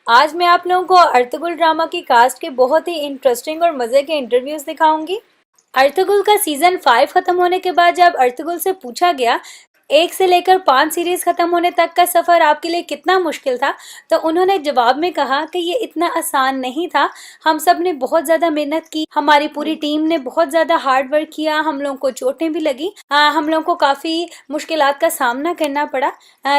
आज मैं आप लोगों को अर्तुगरुल ड्रामा की कास्ट के बहुत ही इंटरेस्टिंग और मज़े के इंटरव्यूज दिखाऊंगी। अर्तुगरुल का सीजन 5 खत्म होने के बाद जब अर्तुगरुल से पूछा गया 1 से लेकर 5 सीरीज खत्म होने तक का सफर आपके लिए कितना मुश्किल था, तो उन्होंने जवाब में कहा कि ये इतना आसान नहीं था। हम सब ने बहुत ज्यादा मेहनत की, हमारी पूरी टीम ने बहुत ज्यादा हार्ड वर्क किया, हम लोगों को चोटें भी लगी, हम लोगों को काफी मुश्किलात का सामना करना पड़ा।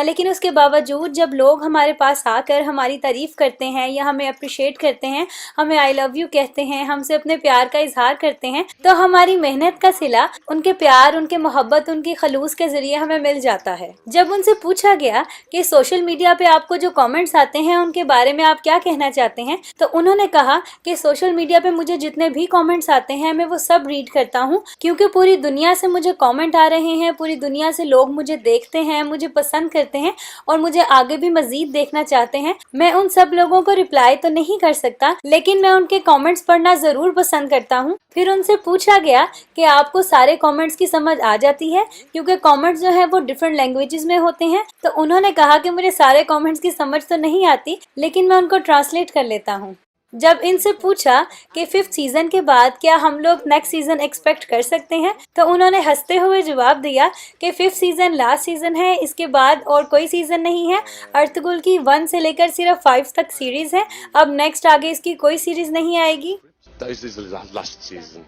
लेकिन उसके बावजूद जब लोग हमारे पास आकर हमारी तारीफ करते हैं या हमें अप्रिशिएट करते हैं, हमें आई लव यू कहते हैं, हमसे अपने प्यार का इजहार करते हैं, तो हमारी मेहनत का सिला उनके प्यार, उनके मोहब्बत, उनकी खलूस के जरिए हमें मिल जाता है। जब उनसे पूछा गया कि सोशल मीडिया पे आपको जो कमेंट्स आते हैं उनके बारे में आप क्या कहना चाहते हैं, तो उन्होंने कहा कि सोशल मीडिया पे मुझे जितने भी कमेंट्स आते हैं मैं वो सब रीड करता हूँ, क्योंकि पूरी दुनिया से मुझे कमेंट आ रहे हैं, पूरी दुनिया से लोग मुझे देखते हैं, मुझे पसंद करते हैं और मुझे आगे भी मजीद देखना चाहते हैं। मैं उन सब लोगों को रिप्लाई तो नहीं कर सकता, लेकिन मैं उनके कमेंट्स पढ़ना जरूर पसंद करता हूँ। फिर उनसे पूछा गया कि आपको सारे कमेंट्स की समझ आ जाती है, क्योंकि कमेंट्स जो है वो डिफरेंट लैंग्वेजेस में होते हैं। तो उन्होंने कहा कि मुझे सारे कमेंट्स की समझ तो नहीं आती, लेकिन मैं उनको ट्रांसलेट कर लेता हूँ। जब इनसे पूछा कि 5th सीजन के बाद क्या हम लोग नेक्स्ट सीजन एक्सपेक्ट कर सकते हैं, तो उन्होंने हंसते हुए जवाब दिया कि 5th सीजन लास्ट सीजन है, इसके बाद और कोई सीजन नहीं है। अर्तुगरुल की 1 से लेकर सिर्फ 5 तक सीरीज है, अब नेक्स्ट आगे इसकी कोई सीरीज नहीं आएगी। This is the last season.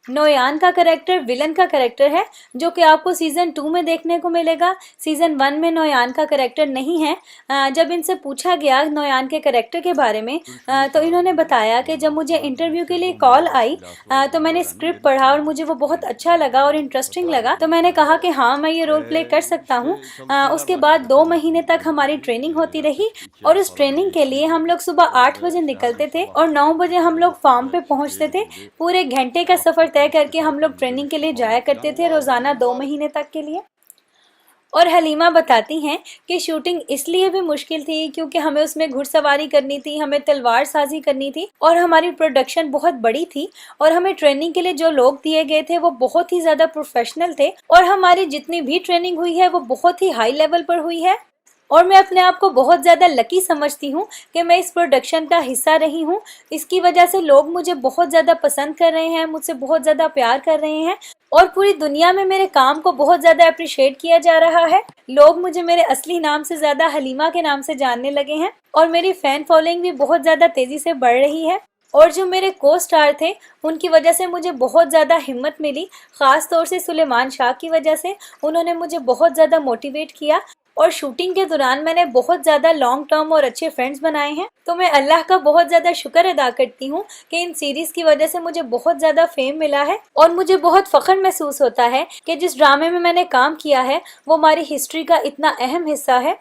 Noyan का कैरेक्टर विलन का कैरेक्टर है, जो कि आपको सीजन 2 में देखने को मिलेगा। सीजन 1 में नोयान का कैरेक्टर नहीं है। जब इनसे पूछा गया नोयान के कैरेक्टर के बारे में, तो इन्होंने बताया कि जब मुझे इंटरव्यू के लिए कॉल आई तो मैंने स्क्रिप्ट पढ़ा और मुझे वो बहुत अच्छा लगा और इंटरेस्टिंग लगा, तो मैंने कहा कि हाँ मैं ये रोल प्ले कर सकता हूँ। उसके बाद 2 महीने तक हमारी ट्रेनिंग होती रही और उस ट्रेनिंग के लिए हम लोग सुबह 8 बजे निकलते थे और 9 बजे हम लोग फार्म पे पहुँचते थे। पूरे घंटे का सफर तय करके हम लोग ट्रेनिंग के लिए जाया करते थे, रोजाना 2 महीने तक के लिए। और हलीमा बताती हैं कि शूटिंग इसलिए भी मुश्किल थी क्योंकि हमें उसमें घुड़सवारी करनी थी, हमें तलवार साजी करनी थी और हमारी प्रोडक्शन बहुत बड़ी थी और हमें ट्रेनिंग के लिए जो लोग दिए गए थे वो बहुत ही ज्यादा प्रोफेशनल थे और हमारी जितनी भी ट्रेनिंग हुई है वो बहुत ही हाई लेवल पर हुई है। और मैं अपने आप को बहुत ज़्यादा लकी समझती हूँ कि मैं इस प्रोडक्शन का हिस्सा रही हूँ। इसकी वजह से लोग मुझे बहुत ज़्यादा पसंद कर रहे हैं, मुझसे बहुत ज़्यादा प्यार कर रहे हैं और पूरी दुनिया में मेरे काम को बहुत ज़्यादा अप्रिशिएट किया जा रहा है। लोग मुझे मेरे असली नाम से ज़्यादा हलीमा के नाम से जानने लगे हैं और मेरी फ़ैन फॉलोइंग भी बहुत ज़्यादा तेज़ी से बढ़ रही है। और जो मेरे को स्टार थे उनकी वजह से मुझे बहुत ज़्यादा हिम्मत मिली, ख़ास तौर से सुलेमान शाह की वजह से। उन्होंने मुझे बहुत ज़्यादा मोटिवेट किया और शूटिंग के दौरान मैंने बहुत ज़्यादा लॉन्ग टर्म और अच्छे फ्रेंड्स बनाए हैं। तो मैं अल्लाह का बहुत ज़्यादा शुक्र अदा करती हूँ कि इन सीरीज़ की वजह से मुझे बहुत ज़्यादा फेम मिला है और मुझे बहुत फ़ख्र महसूस होता है कि जिस ड्रामे में मैंने काम किया है वो हमारी हिस्ट्री का इतना अहम हिस्सा है।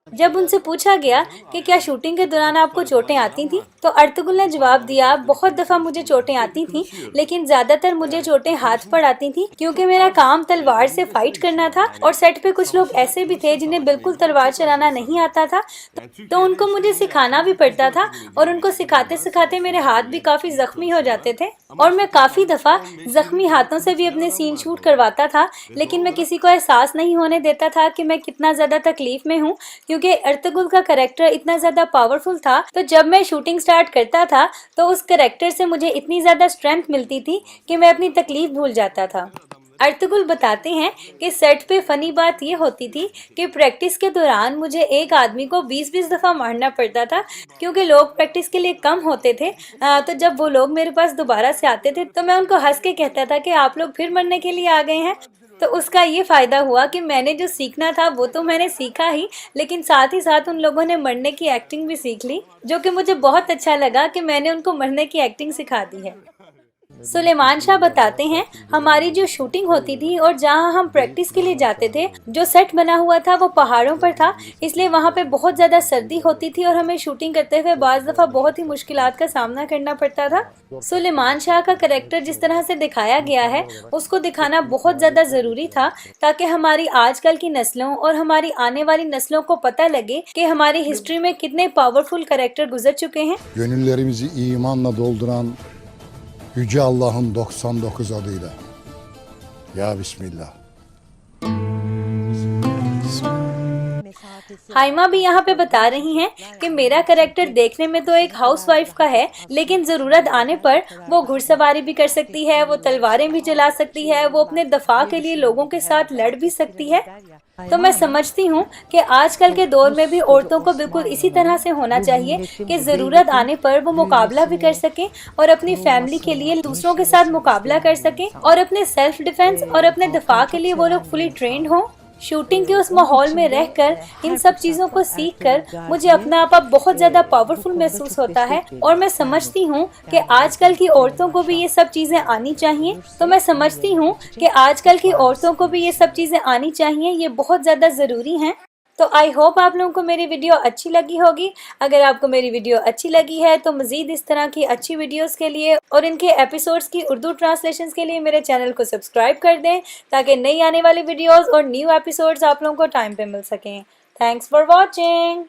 जब उनसे पूछा गया कि क्या शूटिंग के दौरान आपको चोटें आती थी, तो अर्तुगरुल ने जवाब दिया, बहुत दफ़ा मुझे चोटें आती थी, लेकिन ज़्यादातर मुझे चोटें हाथ पर आती थी क्योंकि मेरा काम तलवार से फाइट करना था और सेट पे कुछ लोग ऐसे भी थे जिन्हें बिल्कुल तलवार चलाना नहीं आता था, तो उनको मुझे सिखाना भी पड़ता था और उनको सिखाते सिखाते मेरे हाथ भी काफ़ी ज़ख्मी हो जाते थे और मैं काफ़ी दफ़ा ज़ख्मी हाथों से भी अपने सीन शूट करवाता था, लेकिन मैं किसी को एहसास नहीं होने देता था कि मैं कितना ज़्यादा तकलीफ़ में हूँ, क्योंकि अर्तुगरुल का कैरेक्टर इतना ज़्यादा पावरफुल था। तो जब मैं शूटिंग स्टार्ट करता था तो उस कैरेक्टर से मुझे इतनी ज़्यादा स्ट्रेंथ मिलती थी कि मैं अपनी तकलीफ भूल जाता था। अर्तुगरुल बताते हैं कि सेट पे फनी बात ये होती थी कि प्रैक्टिस के दौरान मुझे एक आदमी को 20-20 दफ़ा मारना पड़ता था, क्योंकि लोग प्रैक्टिस के लिए कम होते थे। तो जब वो लोग मेरे पास दोबारा से आते थे तो मैं उनको हंस के कहता था कि आप लोग फिर मरने के लिए आ गए हैं। तो उसका ये फ़ायदा हुआ कि मैंने जो सीखना था वो तो मैंने सीखा ही, लेकिन साथ ही साथ उन लोगों ने मरने की एक्टिंग भी सीख ली, जो कि मुझे बहुत अच्छा लगा कि मैंने उनको मरने की एक्टिंग सिखा दी है। सुलेमान शाह बताते हैं, हमारी जो शूटिंग होती थी और जहां हम प्रैक्टिस के लिए जाते थे, जो सेट बना हुआ था वो पहाड़ों पर था, इसलिए वहां पे बहुत ज़्यादा सर्दी होती थी और हमें शूटिंग करते हुए बाज़ दफ़ा बहुत ही मुश्किलात का सामना करना पड़ता था। सुलेमान शाह का कैरेक्टर जिस तरह से दिखाया गया है उसको दिखाना बहुत ज़्यादा ज़रूरी था, ताकि हमारी आजकल की नस्लों और हमारी आने वाली नस्लों को पता लगे कि हमारी हिस्ट्री में कितने पावरफुल कैरेक्टर गुजर चुके हैं। Gönüllerimizi imanla dolduran Yüce Allah'ın 99 adıyla. या बिस्मिल्लाह। हाइमा भी यहाँ पे बता रही हैं कि मेरा कैरेक्टर देखने में तो एक हाउसवाइफ का है, लेकिन जरूरत आने पर वो घुड़सवारी भी कर सकती है, वो तलवारें भी चला सकती है, वो अपने दफा के लिए लोगों के साथ लड़ भी सकती है। तो मैं समझती हूँ कि आजकल के दौर में भी औरतों को बिल्कुल इसी तरह से होना चाहिए कि ज़रूरत आने पर वो मुकाबला भी कर सकें और अपनी फैमिली के लिए दूसरों के साथ मुकाबला कर सकें और अपने सेल्फ डिफेंस और अपने दफा के लिए वो लोग फुली ट्रेंड हों। शूटिंग के उस माहौल में रहकर इन सब चीज़ों को सीखकर मुझे अपना आप बहुत ज़्यादा पावरफुल महसूस होता है और मैं समझती हूँ कि आजकल की औरतों को भी ये सब चीज़ें आनी चाहिए। तो मैं समझती हूँ कि आजकल की औरतों को भी ये सब चीज़ें आनी चाहिए, ये बहुत ज़्यादा ज़रूरी हैं। तो आई होप आप लोगों को मेरी वीडियो अच्छी लगी होगी। अगर आपको मेरी वीडियो अच्छी लगी है तो मज़ीद इस तरह की अच्छी वीडियोस के लिए और इनके एपिसोड्स की उर्दू ट्रांसलेशंस के लिए मेरे चैनल को सब्सक्राइब कर दें, ताकि नई आने वाली वीडियोस और न्यू एपिसोड्स आप लोगों को टाइम पे मिल सकें। Thanks for watching.